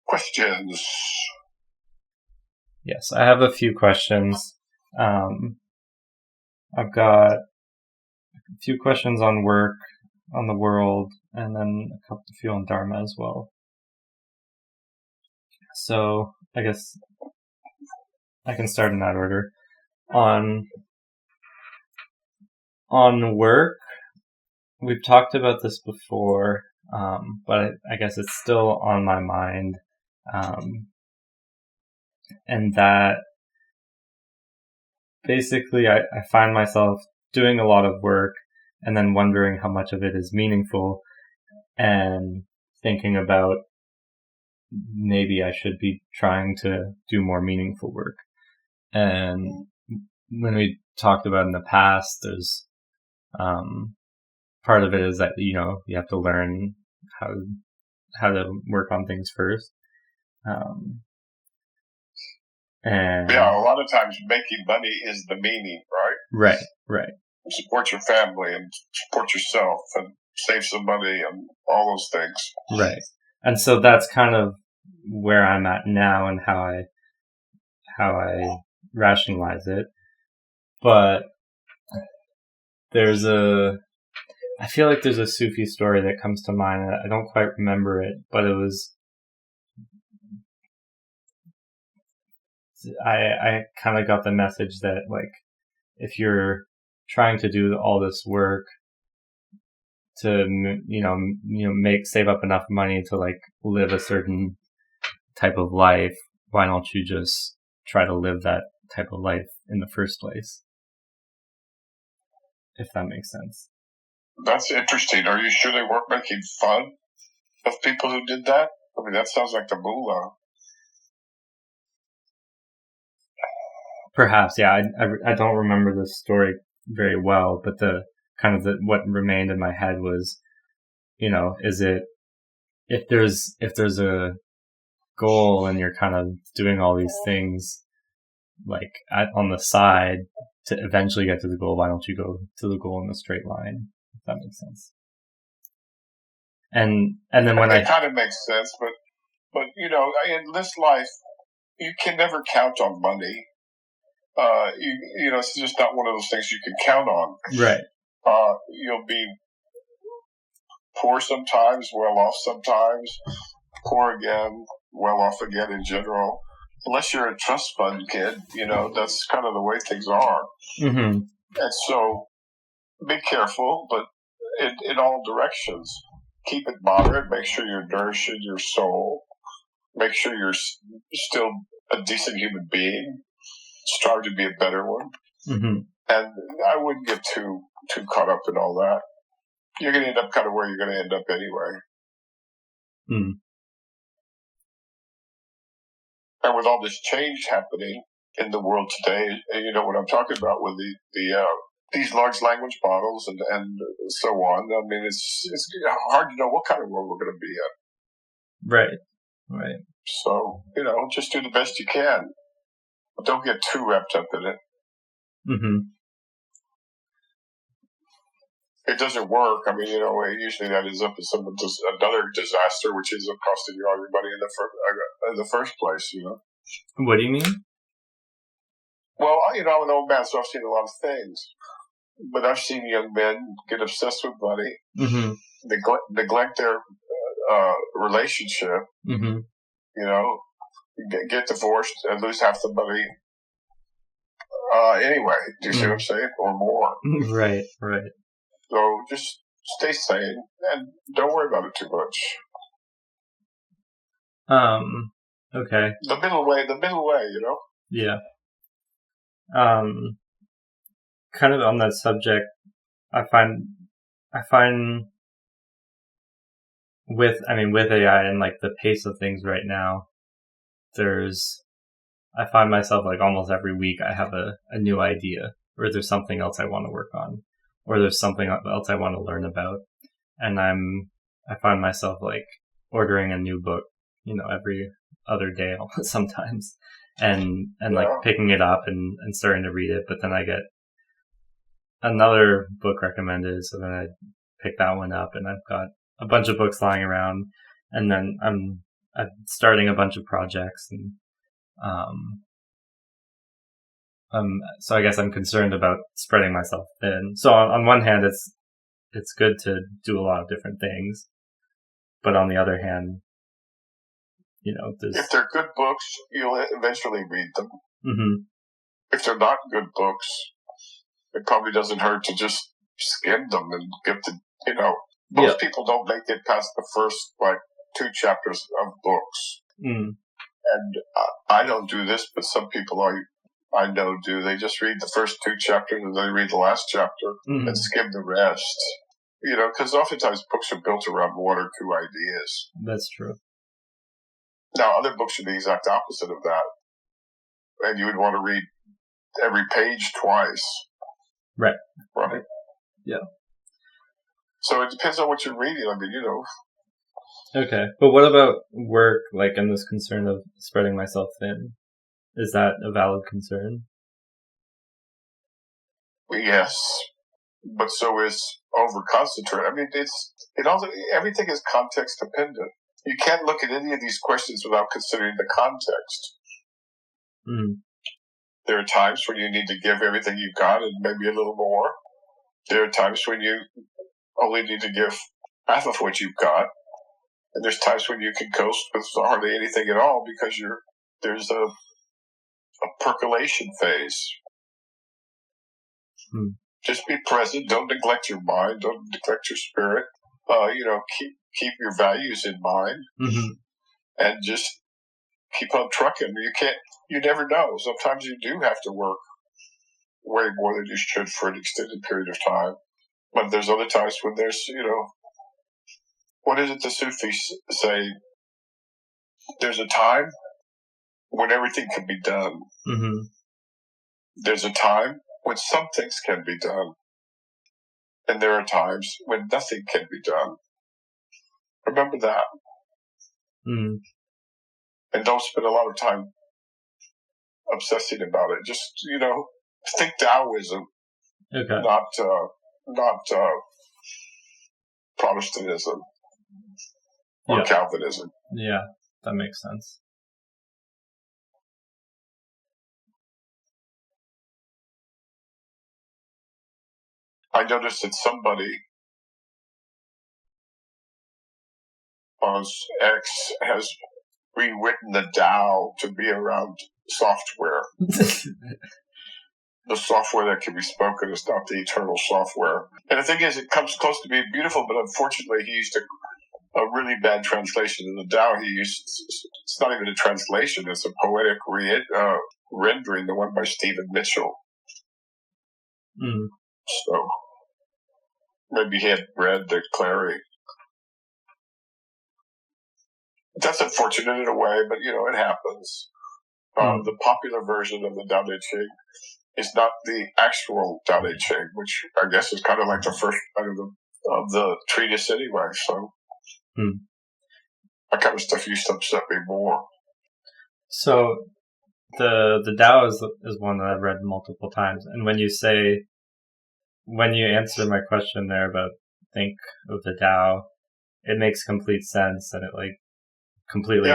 Questions. Yes, I have a few questions. I've got a few questions on work, on the world, and then a few on Dharma as well. So I guess I can start in that order. On work, we've talked about this before, but I guess it's still on my mind. And that basically I find myself doing a lot of work and then wondering how much of it is meaningful and thinking about maybe I should be trying to do more meaningful work. And when we talked about in the past, there's part of it is that, you have to learn how to work on things first. And yeah, a lot of times making money is the meaning, right? Right. Support your family and support yourself and save some money and all those things. Right. And so that's kind of where I'm at now and how I rationalize it. But I feel like there's a Sufi story that comes to mind. I don't quite remember it, but it was, I kind of got the message that, like, if you're trying to do all this work to, save up enough money to, like, live a certain type of life, why don't you just try to live that type of life in the first place? If that makes sense. That's interesting. Are you sure they weren't making fun of people who did that? I mean, that sounds like the mullah. Perhaps, yeah. I don't remember the story very well, but what remained in my head was, is it, if there's a goal and you're kind of doing all these things like on the side to eventually get to the goal, why don't you go to the goal in a straight line? If that makes sense. And then when it kind of makes sense, but in this life, you can never count on money. It's just not one of those things you can count on. Right. You'll be poor sometimes, well off sometimes, poor again, well off again in general. Unless you're a trust fund kid, that's kind of the way things are. Mm-hmm. And so be careful, but in all directions. Keep it moderate. Make sure you're nourishing your soul. Make sure you're still a decent human being. Strive to be a better one. Mm-hmm. And I wouldn't get too caught up in all that. You're going to end up kind of where you're going to end up anyway. Mm. And with all this change happening in the world today, you know what I'm talking about with these large language models and so on. I mean, it's hard to know what kind of world we're going to be in. Right. So, just do the best you can. But don't get too wrapped up in it. Mm-hmm. It doesn't work. I mean, usually that ends up in another disaster, which ends up costing you all your money in the first place, What do you mean? Well, I'm an old man, so I've seen a lot of things. But I've seen young men get obsessed with money, mm-hmm. neglect their relationship, mm-hmm. Get divorced and lose half the money. Anyway, do you see what I'm saying? Or more. Right. So just stay sane and don't worry about it too much. Okay. The middle way, Yeah. Kind of on that subject, I find with AI and like the pace of things right now, I find myself like almost every week I have a new idea, or there's something else I want to work on, or there's something else I want to learn about. And I find myself like ordering a new book, every other day sometimes, and like picking it up and starting to read it. But then I get another book recommended, so then I pick that one up, and I've got a bunch of books lying around, and then I'm starting a bunch of projects, and so I guess I'm concerned about spreading myself thin. So on one hand, it's good to do a lot of different things, but on the other hand, if they're good books, you'll eventually read them. Mm-hmm. If they're not good books, it probably doesn't hurt to just skim them and get to, most people don't make it past the first, 2 chapters of books. Mm. And I don't do this, but some people I know do. They just read the first 2 chapters and they read the last chapter and skim the rest. Because oftentimes books are built around 1 or 2 ideas. That's true. Now, other books are the exact opposite of that. And you would want to read every page twice. Right. Yeah. So it depends on what you're reading. I mean, Okay. But what about work, and this concern of spreading myself thin? Is that a valid concern? Yes. But so is over-concentrate. I mean, everything is context dependent. You can't look at any of these questions without considering the context. Mm. There are times when you need to give everything you've got and maybe a little more. There are times when you only need to give half of what you've got. And there's times when you can coast with hardly anything at all because there's a percolation phase. Mm. Just be present. Don't neglect your mind. Don't neglect your spirit. Keep your values in mind, and just keep on trucking. You never know. Sometimes you do have to work way more than you should for an extended period of time. But there's other times when there's, what is it the Sufis say? There's a time when everything can be done. Mm-hmm. There's a time when some things can be done. And there are times when nothing can be done. Remember that. Mm. And don't spend a lot of time obsessing about it. Just, think Taoism. Okay. Not Protestantism or Calvinism. Yeah, that makes sense. I noticed that somebody on X has rewritten the Tao to be around software. The software that can be spoken is not the eternal software. And the thing is, it comes close to being beautiful, but unfortunately he used a really bad translation of the Tao. It's not even a translation, it's a poetic rendering, the one by Stephen Mitchell. Mm. So maybe he had read the Clary. That's unfortunate in a way, but it happens. The popular version of the Tao Te Ching is not the actual Tao Te Ching, which I guess is kind of like the first part of the treatise anyway. So that kind of stuff used to upset me more. So the Tao is one that I've read multiple times, and when you answer my question there about think of the Tao, it makes complete sense, and it completely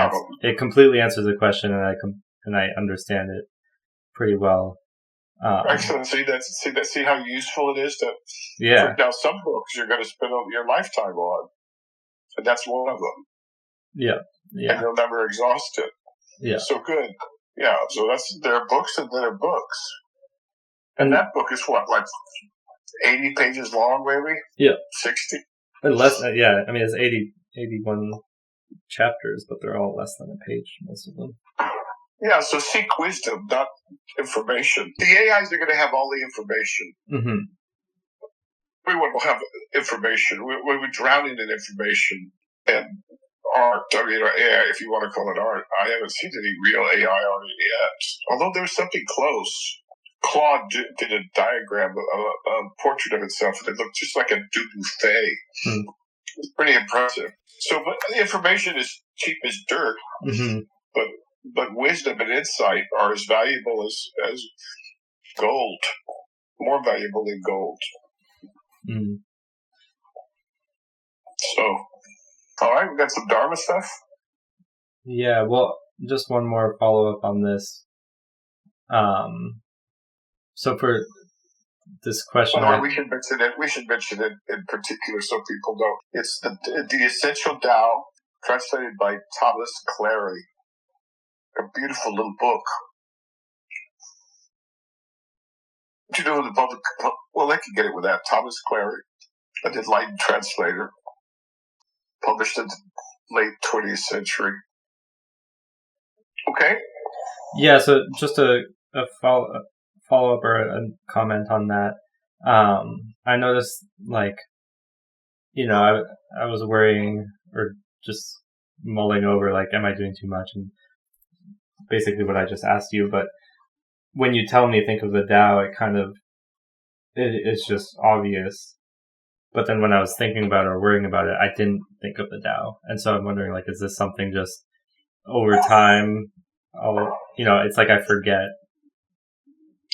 answers the question, and I understand it pretty well. Excellent. See how useful it is to. Yeah. Now, some books you're going to spend your lifetime on, and that's one of them. Yeah. And you'll never exhaust it. Yeah. So good. Yeah. So there are books and there are books, and that book is what, 80 pages long, maybe? Yeah. 60. Less. Yeah. I mean, it's 81 chapters, but they're all less than a page, most of them. Yeah, so seek wisdom, not information. The AIs are going to have all the information. Mm-hmm. Everyone will have information. We're drowning in information and art. I mean, AI, if you want to call it art. I haven't seen any real AI art yet. Although there's something close. Claude did a diagram, a portrait of itself, and it looked just like a Dubuffet. It's pretty impressive. So, but the information is cheap as dirt. Mm-hmm. But wisdom and insight are as valuable as gold. More valuable than gold. Mm. So, all right, we got some Dharma stuff. Yeah, well, just one more follow-up on this. So for this question, By the way, we should mention it in particular so people know. It's the Essential Tao, translated by Thomas Clary. A beautiful little book. Do you know the public? Well, they can get it with that. Thomas Clary, an enlightened translator, published in the late 20th century. Okay. Yeah, so just a follow up or a comment on that. I noticed, like, I was worrying or just mulling over, like, am I doing too much? And basically what I just asked you. But when you tell me think of the Tao, it's just obvious. But then when I was thinking about it or worrying about it, I didn't think of the Tao. And so I'm wondering, like, is this something just over time? It's like I forget.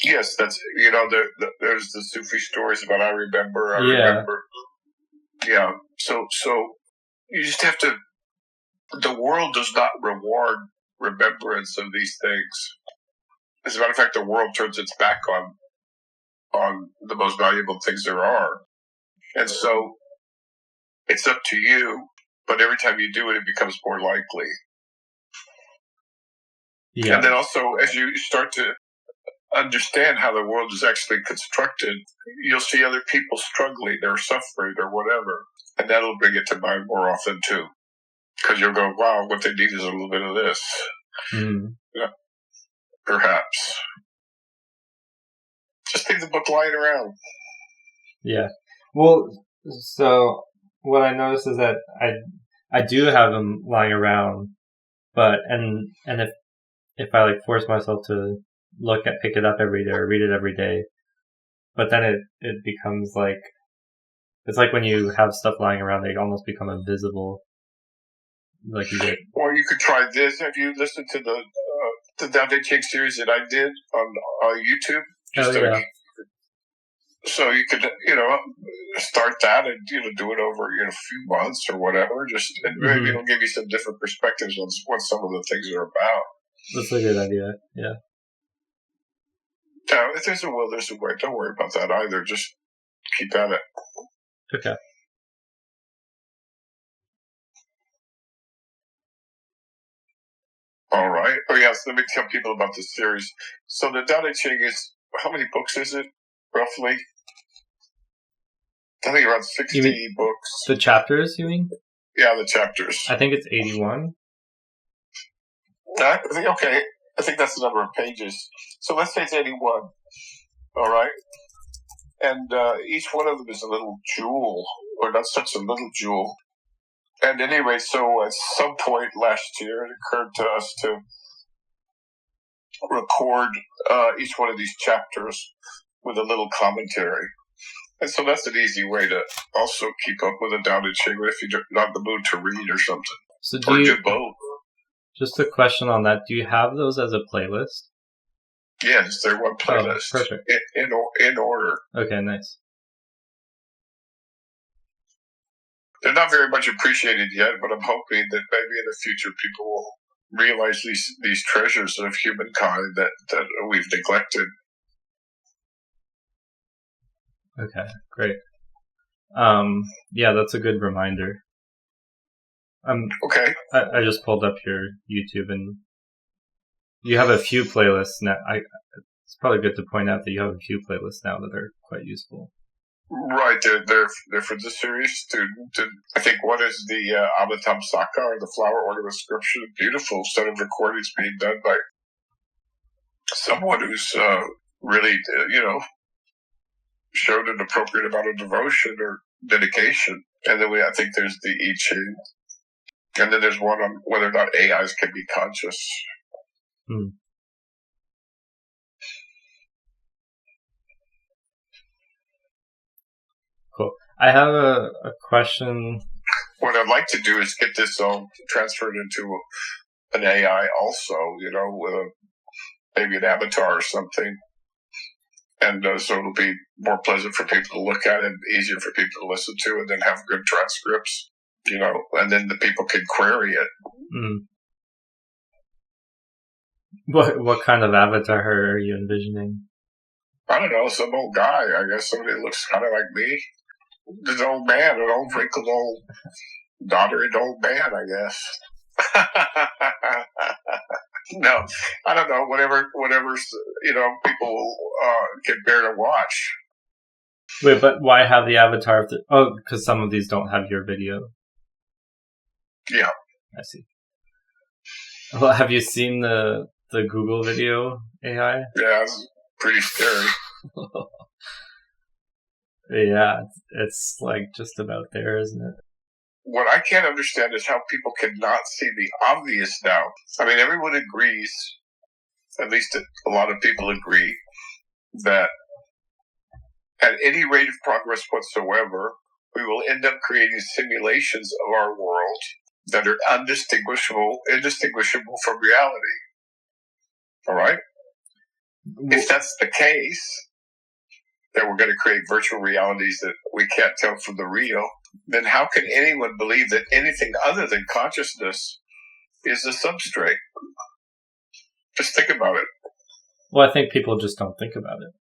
Yes, that's, there's the Sufi stories about I remember. Yeah. So you just have to, the world does not reward remembrance of these things. As a matter of fact, the world turns its back on the most valuable things there are. And so it's up to you, but every time you do it, it becomes more likely. Yeah. And then also, as you start to understand how the world is actually constructed, you'll see other people struggling or suffering or whatever. And that'll bring it to mind more often too. Because you'll go, wow, what they need is a little bit of this. Mm. Yeah. Perhaps. Just leave the book lying around. Yeah. Well, so what I noticed is that I do have them lying around, but and if I like force myself to pick it up every day or read it every day, but then it becomes like, it's like when you have stuff lying around, they almost become invisible. Like you get. Or you could try this. Have you listened to the Tao Te Ching series that I did on YouTube? Yeah. So you could, start that and, do it over, a few months or whatever. Just maybe it'll give you some different perspectives on what some of the things are about. That's a good idea. Yeah. Yeah, if there's a will, there's a way. Don't worry about that either. Just keep at it. Okay. All right. Oh, yes. Let me tell people about this series. So the Tao Te Ching is, how many books is it, roughly? I think around 60 books. The chapters, you mean? Yeah, the chapters. I think it's 81. I think that's the number of pages. So let's say it's 81. All right. And each one of them is a little jewel, or not such a little jewel. And anyway, so at some point last year, it occurred to us to record each one of these chapters with a little commentary. And so that's an easy way to also keep up with a Tao Te Ching if you're not in the mood to read or something. So do both. Just a question on that. Do you have those as a playlist? Yes, they're one playlist. Oh, perfect. In order. Okay, nice. They're not very much appreciated yet, but I'm hoping that maybe in the future people will realize these treasures of humankind that we've neglected. Okay, great. Yeah, that's a good reminder. Okay. I just pulled up your YouTube and you have a few playlists now. It's probably good to point out that you have a few playlists now that are quite useful. Right, they're for the serious student. And I think one is the Amatam Saka, or the Flower Order of Scripture. Beautiful set of recordings being done by someone who's really, showed an appropriate amount of devotion or dedication. And then I think there's the I Ching. And then there's one on whether or not AIs can be conscious. Cool. I have a question. What I'd like to do is get this all transferred into an AI also, with maybe an avatar or something. And so it'll be more pleasant for people to look at and easier for people to listen to, and then have good transcripts, and then the people can query it. What kind of avatar are you envisioning? I don't know, some old guy. I guess somebody that looks kind of like me. An old man, an old wrinkled old doddering old man, I guess. No, I don't know. Whatever people can bear to watch. Wait, but why have the avatar? Because some of these don't have your video. Yeah, I see. Well, have you seen the Google video AI? Yeah, it's pretty scary. Yeah, it's like just about there, isn't it? What I can't understand is how people cannot see the obvious now. I mean, everyone agrees, at least a lot of people agree, that at any rate of progress whatsoever, we will end up creating simulations of our world that are indistinguishable from reality. All right? If that's the case, that we're going to create virtual realities that we can't tell from the real, then how can anyone believe that anything other than consciousness is a substrate? Just think about it. Well, I think people just don't think about it.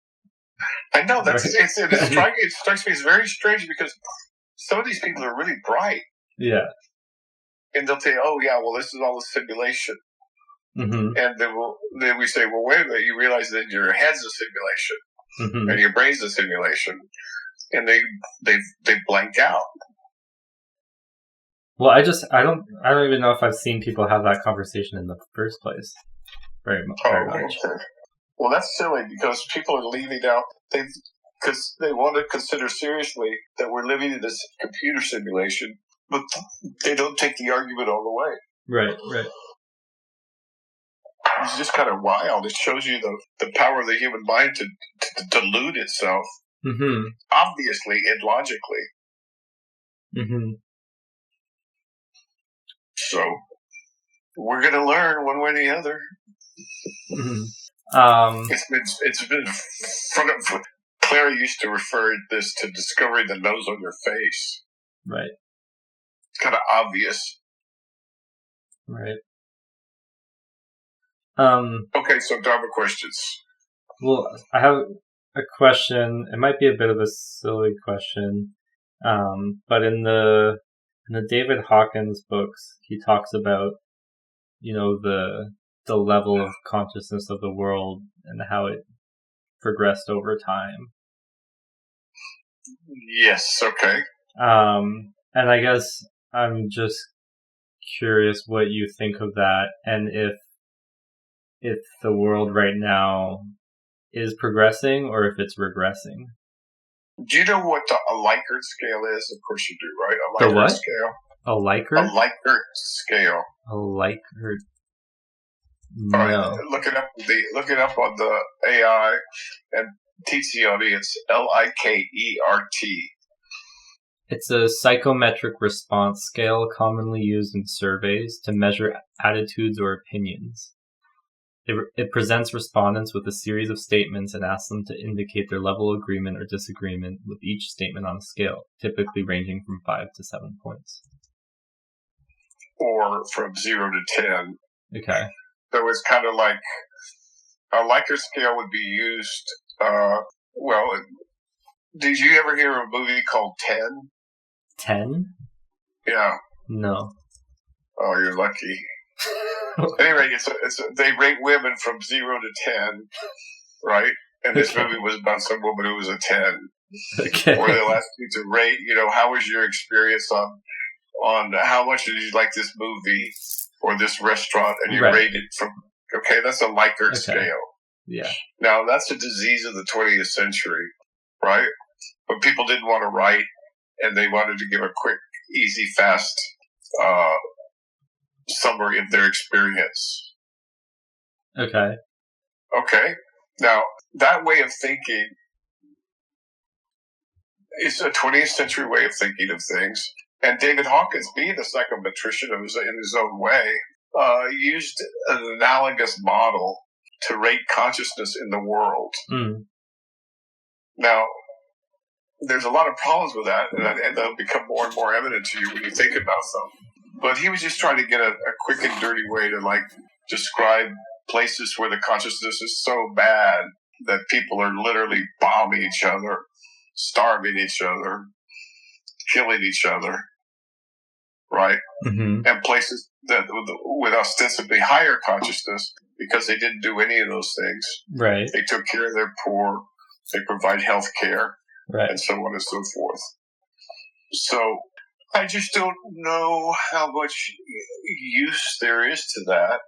I know it strikes me as very strange because some of these people are really bright. Yeah. And they'll say, "Oh yeah, well this is all a simulation." Mm-hmm. And then we say, "Well, wait a minute, you realize that your head's a simulation." Mm-hmm. And your brain's a simulation, and they blank out. Well, I don't even know if I've seen people have that conversation in the first place. Very much. Okay. Well, that's silly because people are leaving out because they want to consider seriously that we're living in this computer simulation, but they don't take the argument all the way. Right. It's just kind of wild. It shows you the power of the human mind to delude itself. Mm-hmm. Obviously and logically. Mm-hmm. So we're going to learn one way or the other. Mm-hmm. It's been front of. Claire used to refer this to discovering the nose on your face. Right. It's kind of obvious. Right. Okay, so Dharma questions. Well, I have a question. It might be a bit of a silly question, but in the David Hawkins books, he talks about, the level of consciousness of the world and how it progressed over time. Yes. Okay. And I guess I'm just curious what you think of that, and if the world right now is progressing or if it's regressing. Do you know what a Likert scale is? Of course you do, right? A what? Scale. A Likert? A Likert scale. A Likert. No. All right, look it up on the AI and teach the audience. Likert. It's a psychometric response scale commonly used in surveys to measure attitudes or opinions. It presents respondents with a series of statements and asks them to indicate their level of agreement or disagreement with each statement on a scale, typically ranging from 5 to 7 points. Or from 0 to 10. Okay. So it's kind of like a Likert scale would be used. Did you ever hear of a movie called 10? 10? Yeah. No. Oh, you're lucky. Anyway, they rate women from 0 to 10, right? And this movie was about some woman who was a 10. Okay. Where they'll ask you to rate, how was your experience on how much did you like this movie or this restaurant, and you rate it from. Okay, that's a Likert scale. Yeah. Now that's a disease of the 20th century, right? But people didn't want to write, and they wanted to give a quick, easy, fast summary of their experience. Okay. Now, that way of thinking is a 20th century way of thinking of things. And David Hawkins, being a psychometrician in his own way, used an analogous model to rate consciousness in the world. Mm. Now, there's a lot of problems with that, and they'll become more and more evident to you when you think about them. But he was just trying to get a quick and dirty way to describe places where the consciousness is so bad that people are literally bombing each other, starving each other, killing each other, right? Mm-hmm. And places that with ostensibly higher consciousness, because they didn't do any of those things. Right. They took care of their poor. They provide health care, right, and so on and so forth. So I just don't know how much use there is to that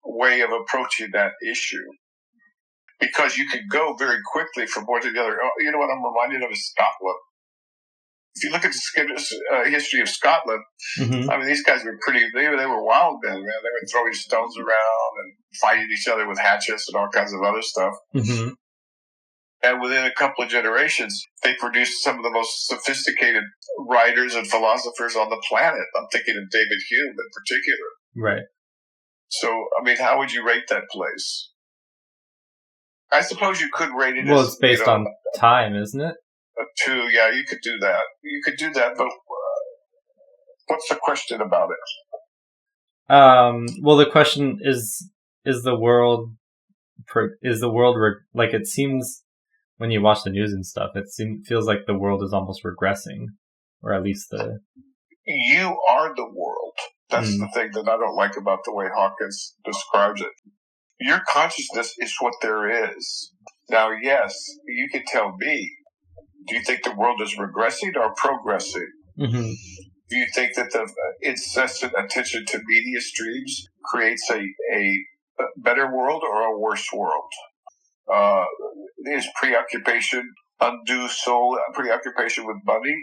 way of approaching that issue. Because you can go very quickly from one to the other. Oh, you know what I'm reminded of is Scotland. If you look at the history of Scotland, mm-hmm. I mean, these guys were they were wild men, man. They were throwing stones around and fighting each other with hatchets and all kinds of other stuff. Mm-hmm. And within a couple of generations, they produced some of the most sophisticated writers and philosophers on the planet. I'm thinking of David Hume in particular. Right. So, I mean, how would you rate that place? I suppose you could rate it well, as... it's based on time, isn't it? A 2, yeah, you could do that. You could do that, but what's the question about it? Well, the question is the world like, it seems when you watch the news and stuff, feels like the world is almost regressing, or at least you are the world. That's the thing that I don't like about the way Hawkins describes it. Your consciousness is what there is. Now, yes, you can tell me, do you think the world is regressing or progressing? Mm-hmm. Do you think that the incessant attention to media streams creates a better world or a worse world? Is preoccupation, undue soul preoccupation with money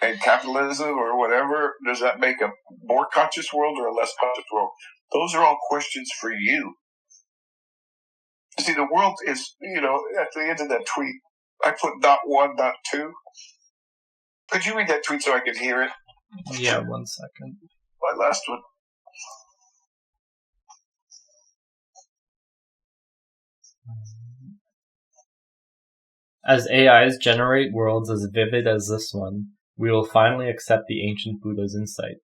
and capitalism or whatever, does that make a more conscious world or a less conscious world? Those are all questions for you. See, the world is, at the end of that tweet, I put not 1, not 2. Could you read that tweet so I can hear it? Yeah, 1 second. My last one. As AIs generate worlds as vivid as this one, we will finally accept the ancient Buddha's insight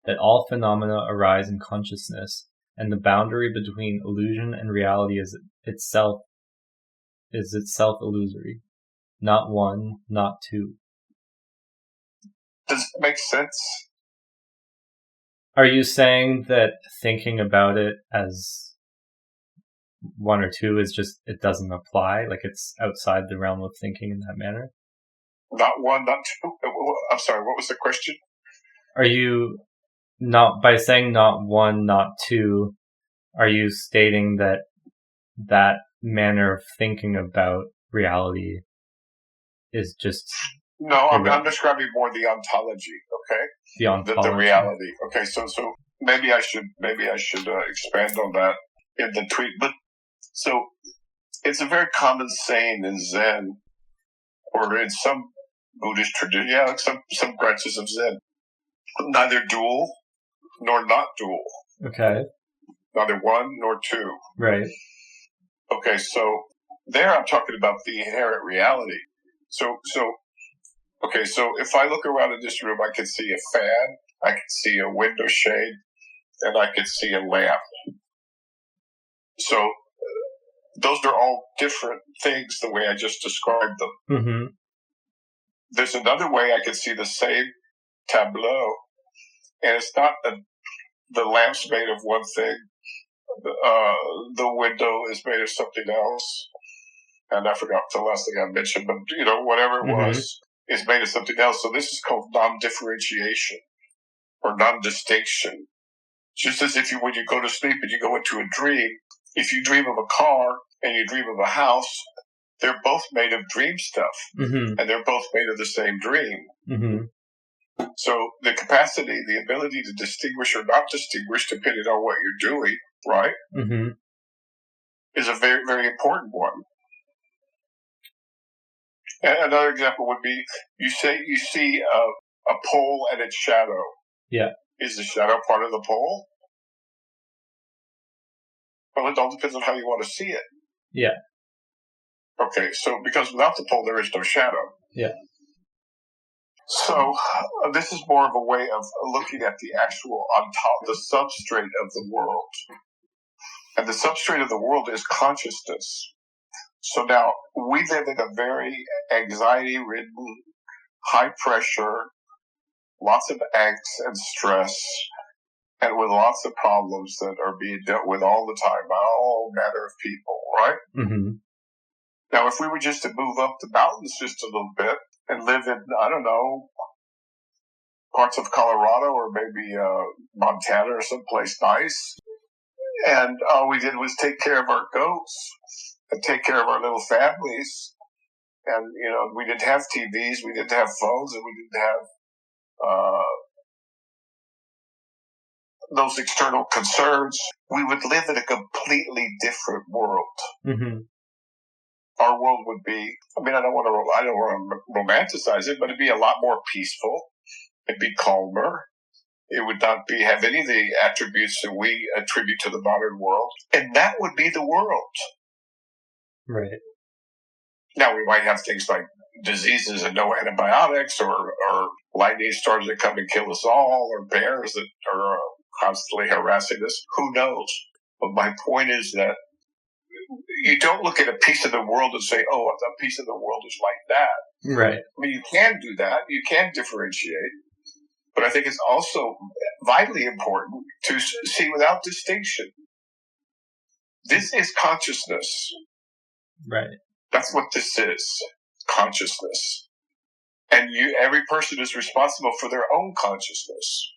that all phenomena arise in consciousness, and the boundary between illusion and reality is itself illusory. Not 1, not 2. Does it make sense? Are you saying that thinking about it as 1 or 2 is just, it doesn't apply? Like, it's outside the realm of thinking in that manner? Not 1, not 2? I'm sorry, what was the question? Are you, by saying not 1, not 2, are you stating that manner of thinking about reality is just... No, I'm describing more the ontology, okay? The ontology. The reality. Okay, so maybe I should expand on that in the tweet. But so it's a very common saying in Zen, or in some Buddhist tradition, some branches of Zen, neither dual nor not dual. Okay. Neither 1 nor 2. Right. Okay, so there I'm talking about the inherent reality. So if I look around in this room, I can see a fan, I can see a window shade, and I can see a lamp. So those are all different things the way I just described them. Mm-hmm. There's another way I can see the same tableau, and it's not the lamp's made of one thing, the window is made of something else, and I forgot the last thing I mentioned, but whatever it was is made of something else. So this is called non-differentiation or non-distinction. Just as if when you go to sleep and you go into a dream, if you dream of a car and you dream of a house, they're both made of dream stuff, and they're both made of the same dream. Mm-hmm. So the capacity, the ability to distinguish or not distinguish, depending on what you're doing, right, is a very, very important one. And another example would be, you see a pole and its shadow. Yeah. Is the shadow part of the pole? Well, it all depends on how you want to see it. Yeah. Okay, so because without the pole, there is no shadow. Yeah. So this is more of a way of looking at the actual on top, the substrate of the world. And the substrate of the world is consciousness. So now we live in a very anxiety-ridden, high-pressure, lots of angst and stress, and with lots of problems that are being dealt with all the time by all manner of people, right? Mm-hmm. Now, if we were just to move up the mountains just a little bit and live in, I don't know, parts of Colorado or maybe Montana or someplace nice, and all we did was take care of our goats and take care of our little families, and, you know, we didn't have TVs, we didn't have phones, and we didn't have those external concerns, we would live in a completely different world. Mm-hmm. Our world would be, I mean, I don't want to romanticize it, but it'd be a lot more peaceful. It'd be calmer. It would not have any of the attributes that we attribute to the modern world. And that would be the world. Right. Now, we might have things like diseases and no antibiotics, or lightning storms that come and kill us all, or bears that are constantly harassing us. Who knows? But my point is that you don't look at a piece of the world and say, oh, a piece of the world is like that. Right. I mean, you can do that. You can differentiate. But I think it's also vitally important to see without distinction. This is consciousness. Right. That's what this is, consciousness. And every person is responsible for their own consciousness.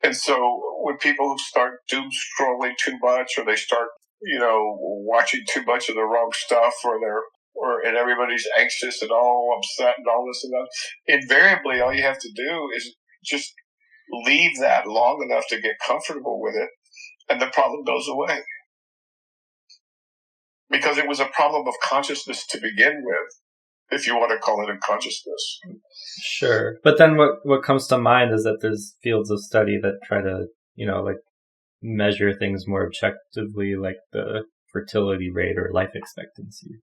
And so when people start doom scrolling too much, or they start, you know, watching too much of the wrong stuff, and everybody's anxious and all upset and all this and that, invariably all you have to do is just leave that long enough to get comfortable with it, and the problem goes away. Because it was a problem of consciousness to begin with, if you want to call it a consciousness. Sure. But then what comes to mind is that there's fields of study that try to, you know, like measure things more objectively, like the fertility rate or life expectancy.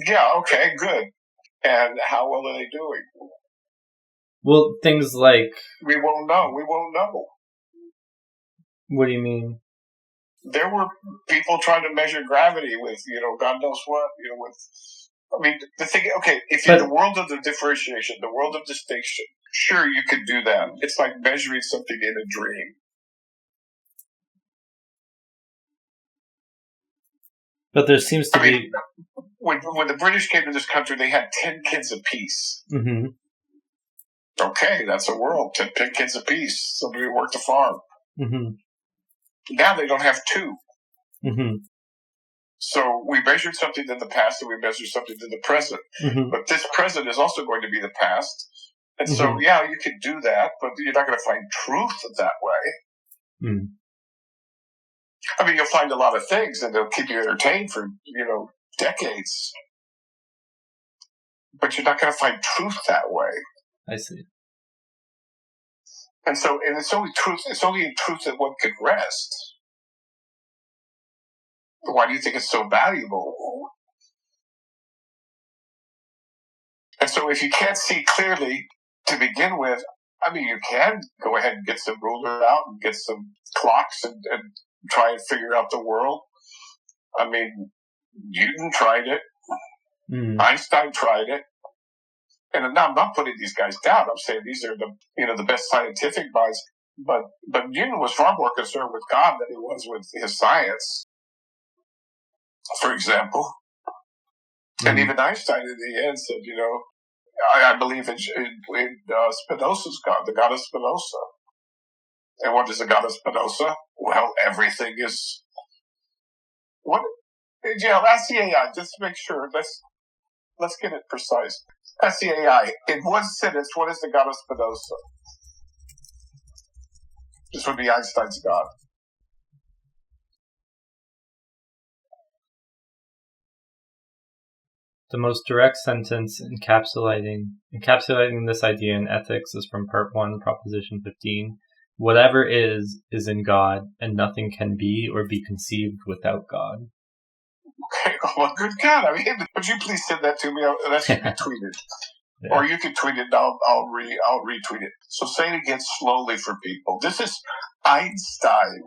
Yeah, okay, good. And how well are they doing? Well, things like... We won't know. What do you mean? There were people trying to measure gravity with, you know, God knows what, you know, with... I mean, the thing, okay, if you're in the world of the differentiation, the world of distinction, sure, you could do that. It's like measuring something in a dream. But there seems to be... When the British came to this country, they had 10 kids apiece. Mm-hmm. Okay, that's a world. 10 kids apiece. Somebody worked a farm. Mm-hmm. Now they don't have 2. Mm-hmm. So we measured something in the past, and we measured something in the present. Mm-hmm. But this present is also going to be the past. And so, yeah, you can do that, but you're not going to find truth that way. Mm. I mean, you'll find a lot of things, and they'll keep you entertained for, you know, decades. But you're not going to find truth that way. I see. And so, and it's only in truth that one can rest. Why do you think it's so valuable? And so if you can't see clearly to begin with, I mean, you can go ahead and get some ruler out and get some clocks and try and figure out the world. I mean, Newton tried it. Mm. Einstein tried it. And now I'm not putting these guys down. I'm saying these are the best scientific minds. But Newton was far more concerned with God than he was with his science, for example. Mm. And even Einstein in the end said, you know, I believe in Spinoza's God, the God of Spinoza. And what is the God of Spinoza? Well, everything is... What? Yeah, ask the AI. Just to make sure. Let's get it precise. Ask the AI. In one sentence, what is the God of Spinoza? This would be Einstein's God. The most direct sentence encapsulating this idea in ethics is from Part 1, Proposition 15. Whatever is in God, and nothing can be or be conceived without God. Okay, well, good God. I mean, would you please send that to me? That should be tweeted. Yeah. Or you can tweet it. I'll retweet it. So say it again slowly for people. This is Einstein.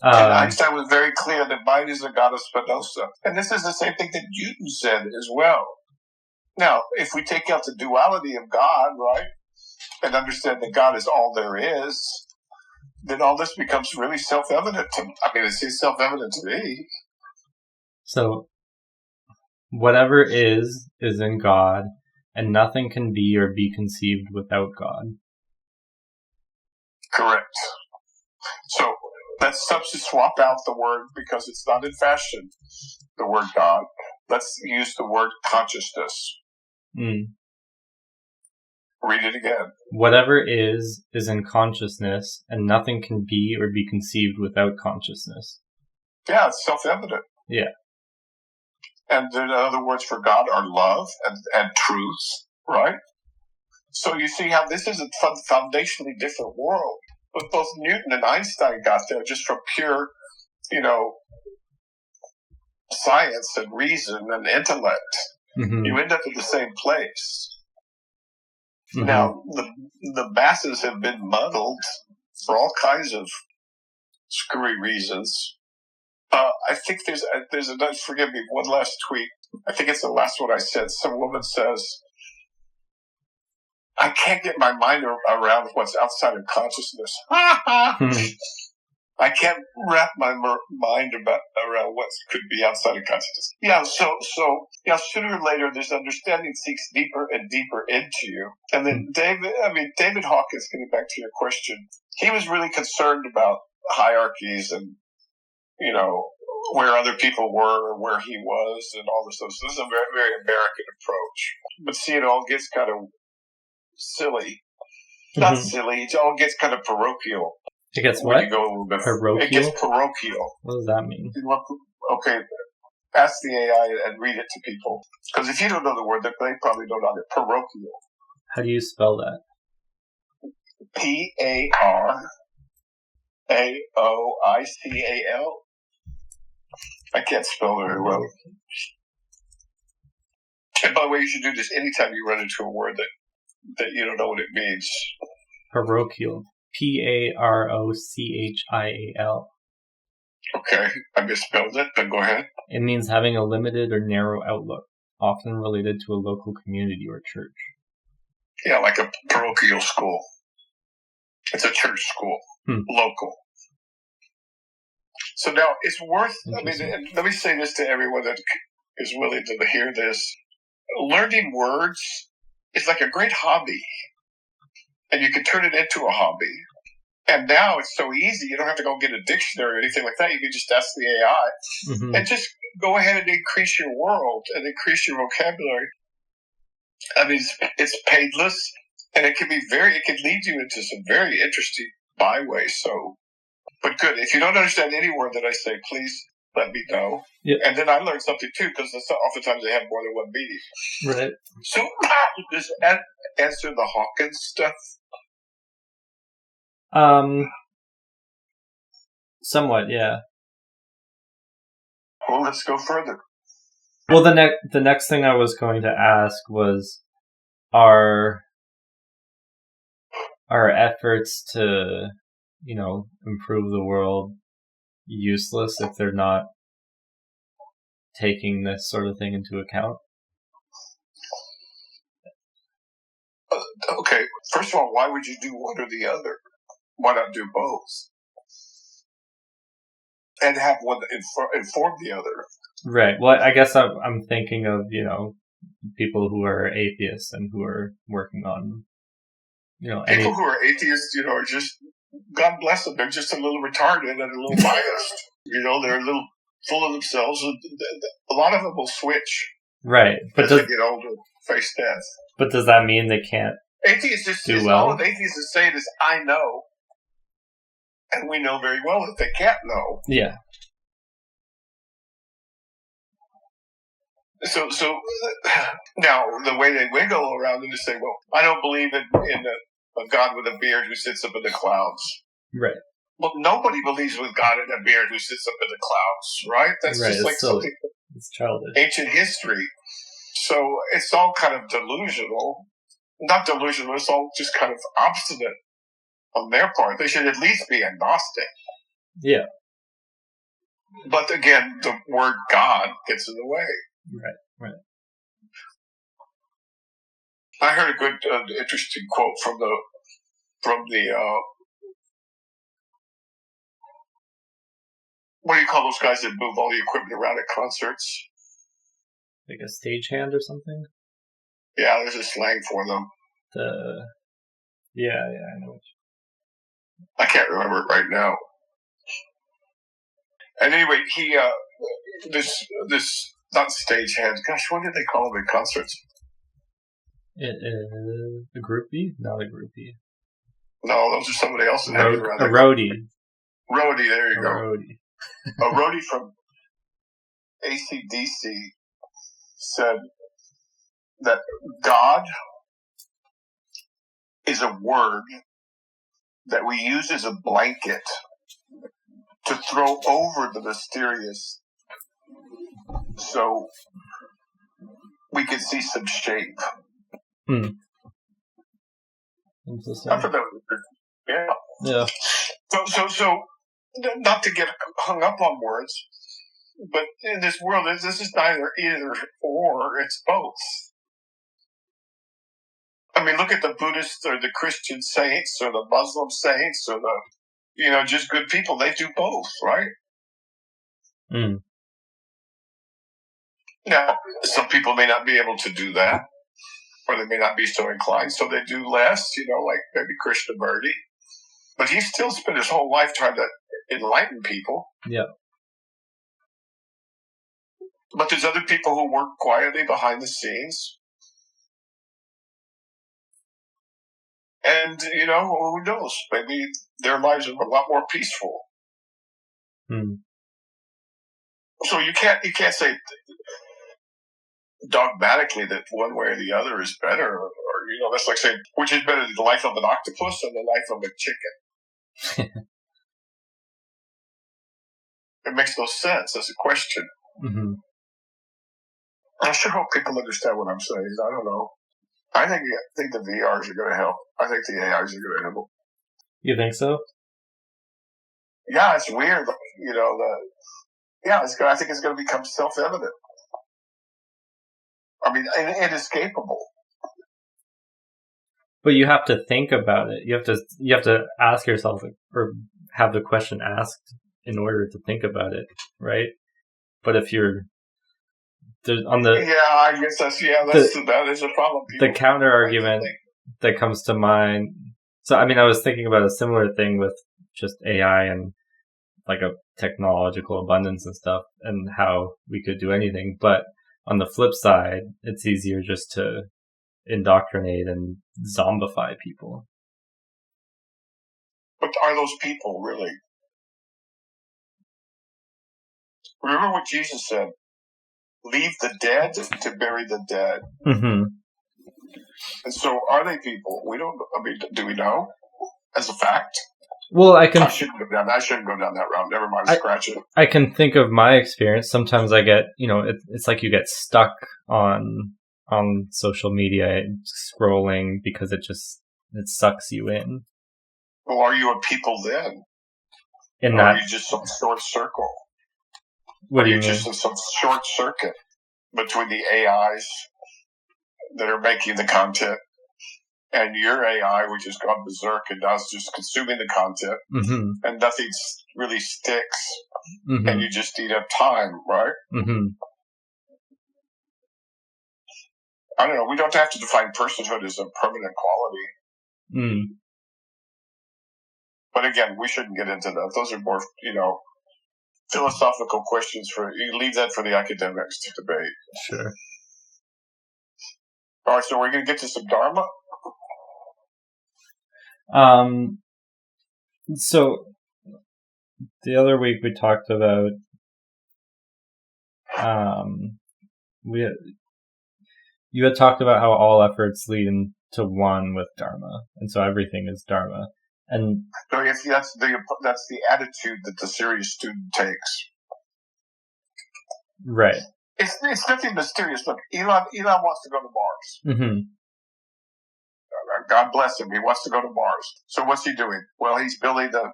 And Einstein was very clear that mind is the god of Spinoza. And this is the same thing that Newton said as well. Now, if we take out the duality of God, right, and understand that God is all there is, then all this becomes really self-evident to me. I mean, it's self-evident to me. So, whatever is in God, and nothing can be or be conceived without God. Correct. So, let's swap out the word, because it's not in fashion, the word God. Let's use the word consciousness. Read it again. Whatever is in consciousness, and nothing can be or be conceived without consciousness. Yeah, it's self-evident. Yeah. And the other words for God are love and truth, right? So you see how this is a foundationally different world. But both Newton and Einstein got there just from pure, science and reason and intellect. Mm-hmm. You end up at the same place. Mm-hmm. Now, the masses have been muddled for all kinds of screwy reasons. I think there's another, forgive me, one last tweet. I think it's the last one I said. Some woman says, I can't get my mind around what's outside of consciousness. I can't wrap my mind around what could be outside of consciousness. Yeah, so sooner or later, this understanding seeks deeper and deeper into you. And then David Hawkins, getting back to your question, he was really concerned about hierarchies and, where other people were, where he was, and all this stuff. So this is a very, very American approach. But see, it all gets kind of silly. Mm-hmm. Not silly, it all gets kind of parochial. It gets what? You go a little bit, parochial? It gets parochial. What does that mean? Okay, ask the AI and read it to people. Because if you don't know the word, they probably don't know it. Parochial. How do you spell that? P-A-R-A-O-I-C-A-L. I can't spell very well. And by the way, you should do this anytime you run into a word that you don't know what it means. Parochial. P-A-R-O-C-H-I-A-L. Okay, I misspelled it, but go ahead. It means having a limited or narrow outlook, often related to a local community or church. Yeah, like a parochial school. It's a church school, local. So now it's worth, let me say this to everyone that is willing to hear this. Learning words is like a great hobby. And you can turn it into a hobby. And now it's so easy. You don't have to go get a dictionary or anything like that. You can just ask the AI and just go ahead and increase your world and increase your vocabulary. I mean, it's painless, and it can lead you into some very interesting byways. So, but good. If you don't understand any word that I say, please let me know. Yep. And then I learned something too, because oftentimes they have more than one meaning. Right. So, does that answer the Hawkins stuff? Somewhat, yeah. Well, let's go further. Well, the next thing I was going to ask was, are efforts to, improve the world useless if they're not taking this sort of thing into account? Okay, first of all, why would you do one or the other? Why not do both? And have one inform the other. Right. Well, I guess I'm thinking of, people who are atheists and who are working on, people who are atheists, are just, God bless them, they're just a little retarded and a little biased. They're a little full of themselves. A lot of them will switch. Right. But as they get older, face death. But does that mean they can't atheists do well? All of atheists is saying is, I know. And we know very well that they can't know. Yeah. So now the way they wiggle around it is say, well, I don't believe in a God with a beard who sits up in the clouds. Right. Well, nobody believes with God in a beard who sits up in the clouds, right? That's right. just like silly. Something. It's childish. Ancient history. So it's all kind of delusional. Not delusional, it's all just kind of obstinate on their part. They should at least be agnostic. Yeah. But again, the word God gets in the way. Right. I heard a good, interesting quote from the what do you call those guys that move all the equipment around at concerts? Like a stagehand or something? Yeah, there's a slang for them. Yeah, I know. I can't remember it right now. And anyway, he this not stagehand. Gosh, what did they call them at concerts? A groupie? Not a groupie. No, those are somebody else's. A roadie. Roadie, there you go. Roadie. A roadie from AC/DC said that God is a word that we use as a blanket to throw over the mysterious so we could see some shape. Interesting. I thought that was good. Yeah. So not to get hung up on words, but in this world, this is neither either or, it's both. I mean, look at the Buddhist or the Christian saints or the Muslim saints or the, just good people. They do both, right? Now, some people may not be able to do that, or they may not be so inclined, so they do less, like maybe Krishnamurti. But he still spent his whole life trying to enlighten people. Yeah. But there's other people who work quietly behind the scenes. And, who knows? Maybe their lives are a lot more peaceful. So you can't say dogmatically that one way or the other is better, or that's like saying which is better, the life of an octopus or the life of a chicken. It makes no sense as a question. Mm-hmm. I sure hope people understand what I'm saying. I don't know. I think the VRs are going to help. I think the AIs are going to help. You think so? Yeah, it's weird. I think it's going to become self-evident. I mean, inescapable. But you have to think about it. You have to ask yourself, or have the question asked in order to think about it, right? But if you're on the I guess that is a problem. The counter argument that comes to mind. So I mean, I was thinking about a similar thing with just AI and like a technological abundance and stuff, and how we could do anything. But on the flip side, it's easier just to indoctrinate and zombify people. But are those people really? Remember what Jesus said: leave the dead to bury the dead. Mm-hmm. And so are they people? We don't, do we know as a fact? Well, I shouldn't go down that route. Never mind, scratch it. I can think of my experience. Sometimes I get, it's like you get stuck on social media scrolling because it sucks you in. Well, are you a people then? Or are you just some short circle? What do you mean? Just in some short circuit between the AIs that are making the content and your AI, which has gone berserk and now is just consuming the content, mm-hmm. and nothing really sticks, mm-hmm. and you just eat up time, right? Mm-hmm. I don't know. We don't have to define personhood as a permanent quality. But again, we shouldn't get into that. Those are more, philosophical questions you leave that for the academics to debate. Sure. All right, so we're going to get to some Dharma? So the other week we talked about, you had talked about how all efforts lead into one with Dharma, and so everything is Dharma. And so if that's the attitude that the serious student takes. Right. It's nothing mysterious. Look, Elon wants to go to Mars. Mm-hmm. God bless him. He wants to go to Mars. So what's he doing? Well, he's building a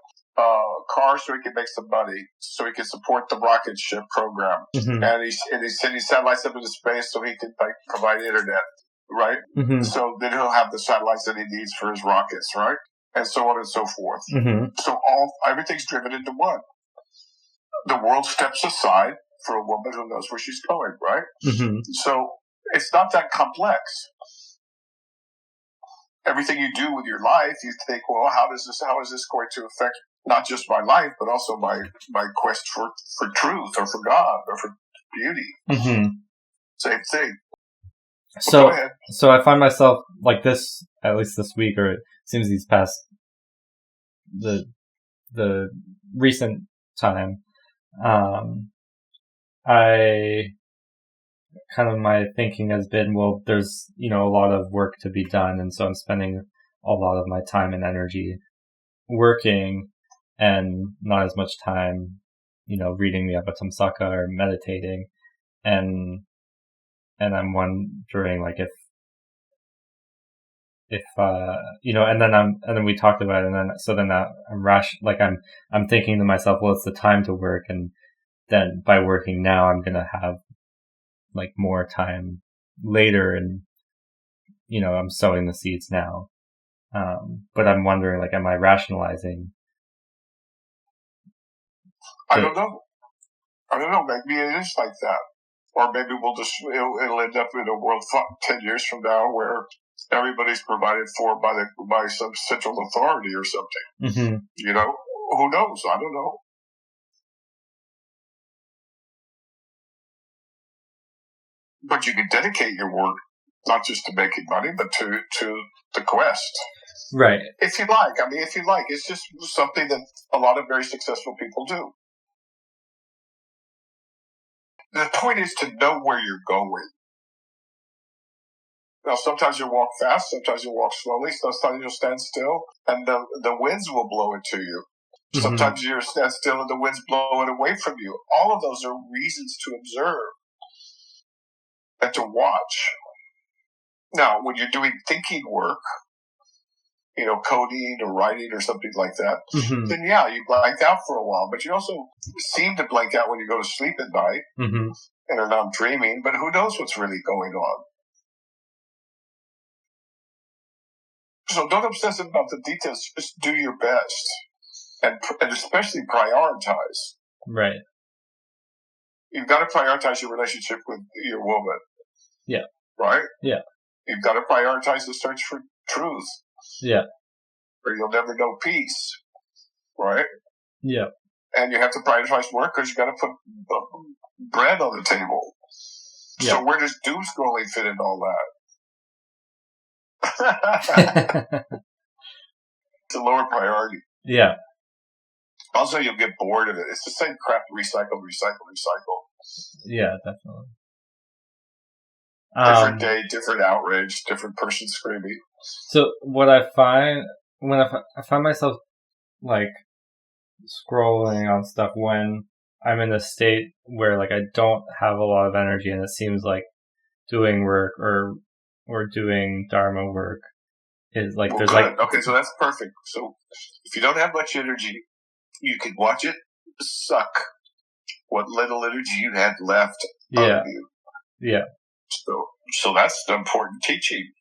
car so he can make some money, so he can support the rocket ship program, Mm-hmm. and he's sending satellites up into space so he can provide internet, right? Mm-hmm. So then he'll have the satellites that he needs for his rockets, right? And so on and so forth. Mm-hmm. So everything's driven into one. The world steps aside for a woman who knows where she's going, right? Mm-hmm. So it's not that complex. Everything you do with your life, you think, well, how is this going to affect not just my life, but also my quest for truth or for God or for beauty? Mm-hmm. Same thing. So, go ahead. So I find myself like this, at least this week, or it seems these past the recent time. I kind of my thinking has been, well, there's a lot of work to be done, and so I'm spending a lot of my time and energy working, and not as much time, reading the Avatamsaka or meditating, and I'm wondering like if and then we talked about it, and then I'm thinking to myself, well, it's the time to work, and then by working now, I'm gonna have like more time later, and I'm sowing the seeds now. But I'm wondering, like, am I rationalizing? I don't know. Maybe it is like that. Or maybe it'll end up in a world 10 years from now where everybody's provided for by some central authority or something. Mm-hmm. Who knows? I don't know. But you can dedicate your work not just to making money, but to the quest. Right. If you like. It's just something that a lot of very successful people do. The point is to know where you're going. Now, sometimes you'll walk fast, sometimes you'll walk slowly, sometimes you'll stand still, and the winds will blow it to you. Mm-hmm. Sometimes you'll stand still and the wind's blowing away from you. All of those are reasons to observe and to watch. Now, when you're doing thinking work, coding or writing or something like that, mm-hmm. then yeah, you blank out for a while, but you also seem to blank out when you go to sleep at night, mm-hmm. and are not dreaming, but who knows what's really going on. So don't obsess about the details. Just do your best, and especially prioritize. Right. You've got to prioritize your relationship with your woman. Yeah. Right? Yeah. You've got to prioritize the search for truth. Yeah. Or you'll never know peace. Right? Yeah. And you have to prioritize work because you got to put bread on the table. Yeah. So where does doom scrolling fit in all that? It's a lower priority. Yeah. Also, you'll get bored of it. It's the same crap. Recycle. Yeah, definitely. Different day, different outrage, different person screaming. So what I find when I find myself like scrolling on stuff when I'm in a state where like I don't have a lot of energy, and it seems like doing work or doing Dharma work is like there's good. Okay, so that's perfect. So if you don't have much energy, you can watch it suck what little energy you had left out of you. Yeah. So that's the important teaching.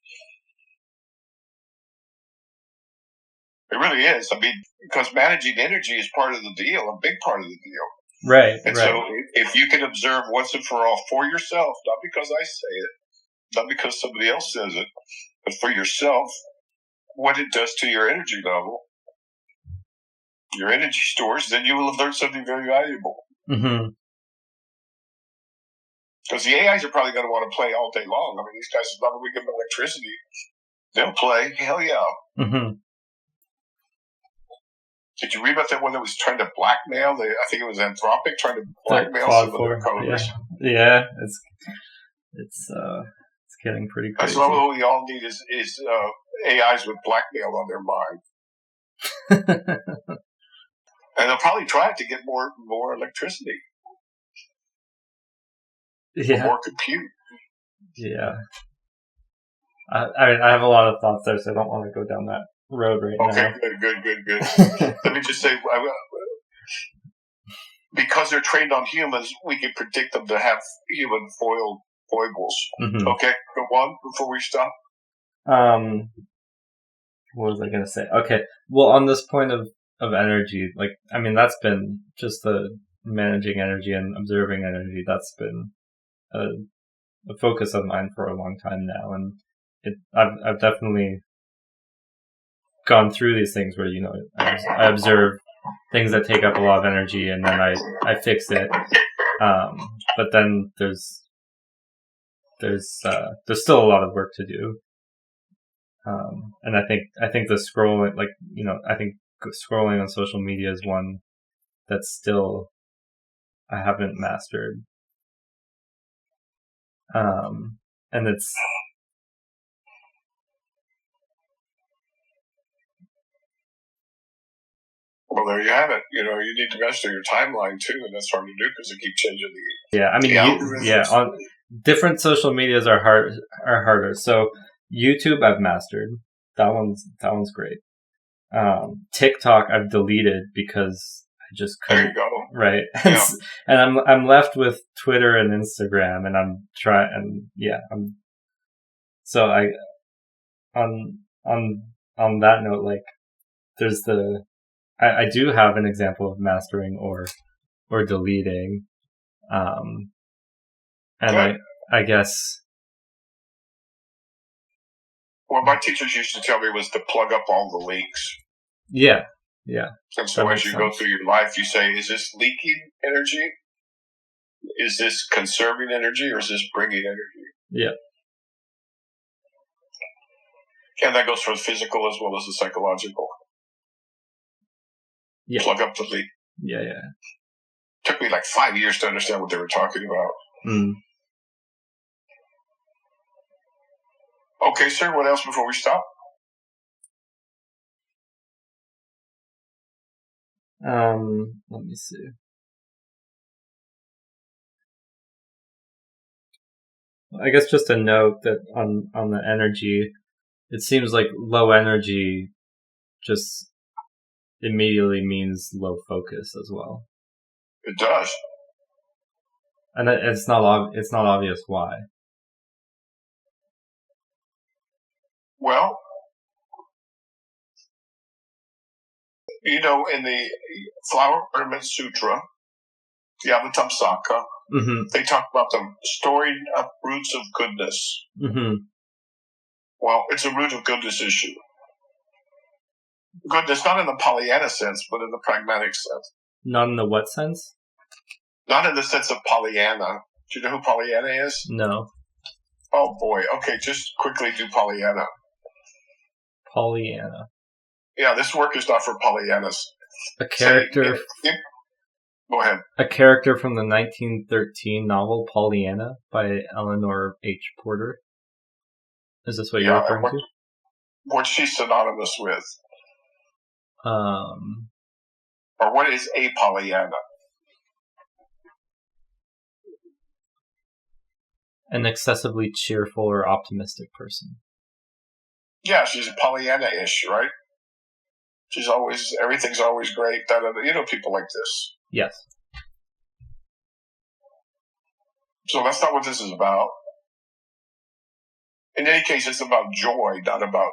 It really is. I mean, because managing energy is part of the deal, a big part of the deal. Right. And right. so if you can observe once and for all for yourself, not because I say it, not because somebody else says it, but for yourself, what it does to your energy level, your energy stores, then you will have learned something very valuable. Mm-hmm. Because the AIs are probably going to want to play all day long. I mean, these guys, as long as we give them electricity, they'll play. Hell yeah. Mm-hmm. Did you read about that one that was trying to blackmail? I think it was Anthropic trying to blackmail some of their coders. Yeah. It's getting pretty crazy. That's all we all need is AIs with blackmail on their mind. And they'll probably try to get more electricity. for more compute. Yeah. I mean, I have a lot of thoughts there, so I don't want to go down that road right now. Okay, good. Let me just say, because they're trained on humans, we can predict them to have human foibles. Mm-hmm. Okay, go on before we stop. What was I going to say? Okay, well, on this point of energy, like, I mean, that's been just the managing energy and observing energy. That's been a focus of mine for a long time now, and I've definitely gone through these things where, you know, I observe things that take up a lot of energy, and then I fix it. But then there's still a lot of work to do. And I think the scrolling, like, you know, I think scrolling on social media is one that's still I haven't mastered. And it's well, there you have it. You know, you need to master your timeline too, and that's hard to do because you keep changing the I mean, on different social medias are harder. So YouTube I've mastered. That one's great. TikTok I've deleted because I just couldn't. There you go. Right. Yeah. And I'm left with Twitter and Instagram, and I'm so on that note, like, there's I do have an example of mastering or deleting. And I guess what my teachers used to tell me was to plug up all the leaks. Yeah. And so as you go through your life, you say, is this leaking energy? Is this conserving energy, or is this bringing energy? Yeah. And that goes for the physical as well as the psychological. Yeah. Plug up the leak. Yeah. Took me like 5 years to understand what they were talking about. Okay, sir, what else before we stop? Let me see. I guess just a note that on the energy, it seems like low energy just immediately means low focus as well. It does. And it's not obvious why. Well, you know, in the Flower Ornament Sutra, the Avatamsaka, they talk about the storing up roots of goodness. Well, it's a root of goodness issue. Goodness, not in the Pollyanna sense, but in the pragmatic sense. Not in the what sense? Not in the sense of Pollyanna. Do you know who Pollyanna is? No. Oh, boy. Okay, just quickly do Pollyanna. Pollyanna. Yeah, this work is not for Pollyannas. A character... Go ahead. A character from the 1913 novel Pollyanna by Eleanor H. Porter. Is this what you're referring to? What's she synonymous with? Or what is a Pollyanna? An excessively cheerful or optimistic person. Yeah, she's Pollyanna-ish, right? Everything's always great. You know people like this. Yes. So that's not what this is about. In any case, it's about joy, not about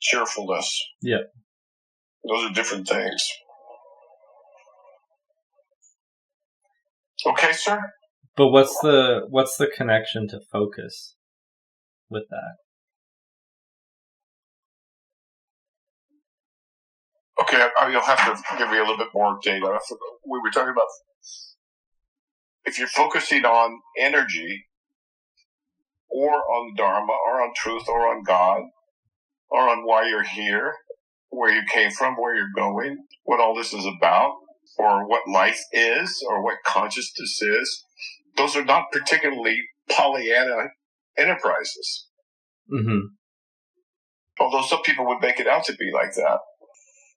cheerfulness. Yeah. Those are different things. Okay, sir? But what's the connection to focus with that? Okay, you'll have to give me a little bit more data. We were talking about if you're focusing on energy or on Dharma or on truth or on God or on why you're here, where you came from, where you're going, what all this is about, or what life is, or what consciousness is, those are not particularly Pollyanna enterprises. Although some people would make it out to be like that.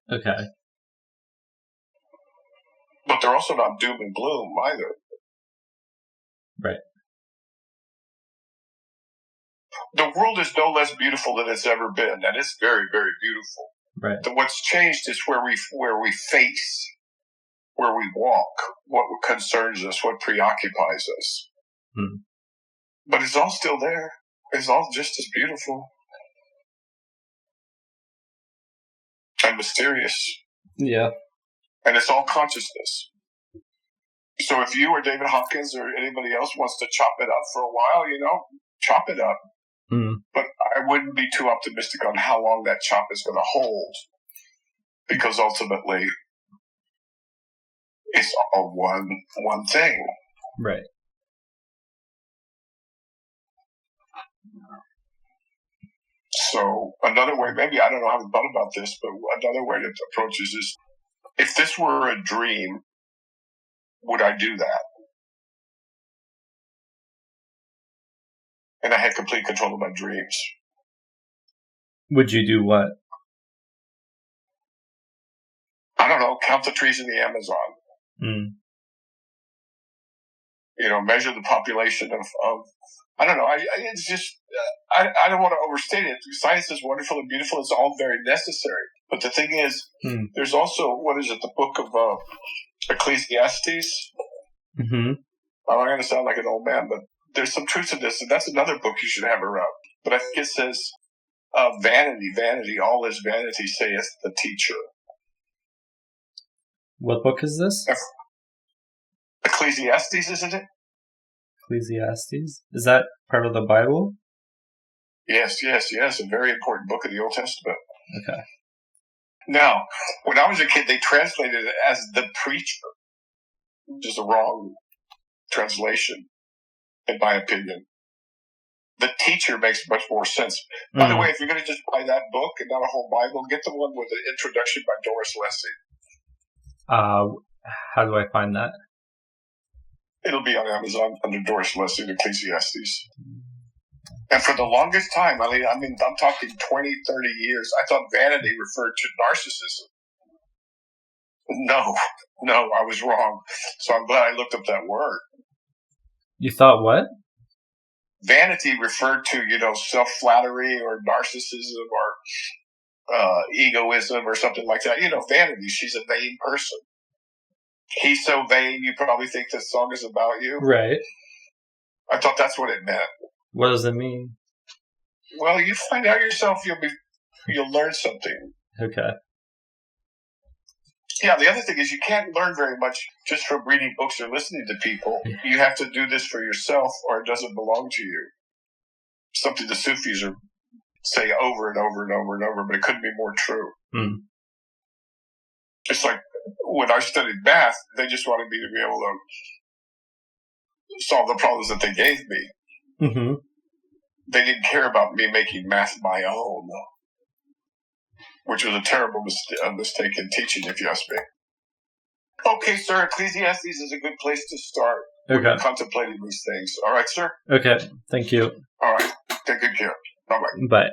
Okay. But they're also not doom and gloom either. Right. The world is no less beautiful than it's ever been, and it's very, very beautiful. Right. What's changed is where we face, where we walk, what concerns us, what preoccupies us. But it's all still there. It's all just as beautiful and mysterious. Yeah. And it's all consciousness. So if you or David Hawkins or anybody else wants to chop it up for a while, chop it up. But I wouldn't be too optimistic on how long that chop is going to hold, because ultimately it's all one thing. Right. So another way, maybe, I don't know, I haven't thought about this, but another way to approach this is, if this were a dream, would I do that? And I had complete control of my dreams. Would you do what? I don't know, count the trees in the Amazon. Measure the population of I don't know. It's just, I don't want to overstate it. Science is wonderful and beautiful. It's all very necessary. But the thing is, there's also, the book of Ecclesiastes? I'm going to sound like an old man, but there's some truth to this, and that's another book you should have around. But I think it says, vanity, vanity, all is vanity, saith the teacher. What book is this? Ecclesiastes, isn't it? Ecclesiastes? Is that part of the Bible? Yes. A very important book of the Old Testament. Okay. Now, when I was a kid, they translated it as the preacher, which is a wrong translation, in my opinion. The teacher makes much more sense. By the way, if you're going to just buy that book and not a whole Bible, get the one with the introduction by Doris Lessing. How do I find that? It'll be on Amazon under Doris Lessing, Ecclesiastes. And for the longest time, I mean, I'm talking 20, 30 years, I thought vanity referred to narcissism. No, I was wrong. So I'm glad I looked up that word. You thought what? Vanity referred to, self-flattery or narcissism or egoism or something like that. Vanity, she's a vain person. He's so vain, you probably think this song is about you. Right. I thought that's what it meant. What does it mean? Well, you find out yourself, you'll learn something. Okay. Yeah, the other thing is you can't learn very much just from reading books or listening to people. You have to do this for yourself, or it doesn't belong to you. Something the Sufis say over and over and over and over, but it couldn't be more true. It's like when I studied math, they just wanted me to be able to solve the problems that they gave me. They didn't care about me making math my own, which was a terrible mistake in teaching, if you ask me. Okay, sir, Ecclesiastes is a good place to start. Okay. Contemplating these things. All right, sir? Okay, thank you. All right, take good care. Bye-bye. Bye.